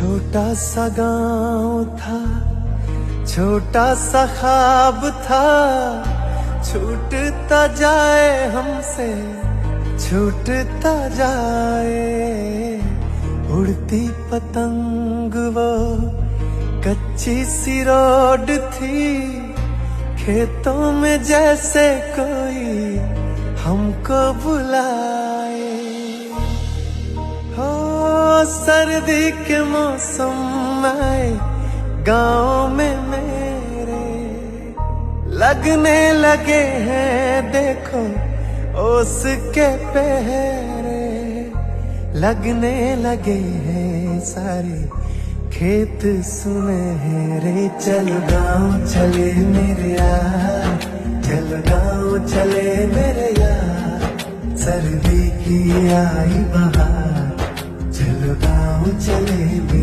छोटा सा गांव था, छोटा सा ख्वाब था, छूटता जाए हमसे, छूटता जाए। उड़ती पतंग वो कच्ची सी रोड थी, खेतों में जैसे कोई हमको बुलाए। हो सर्दी के मौसम आए गाँव में मेरे, लगने लगे हैं देखो ओस के पहरे, लगने लगे हैं सारे खेत सुनहरे। चल गाँव चले मेरे यार, चल गाँव चले मेरे यार, सर्दी की आई बहार, चल गाँव चले।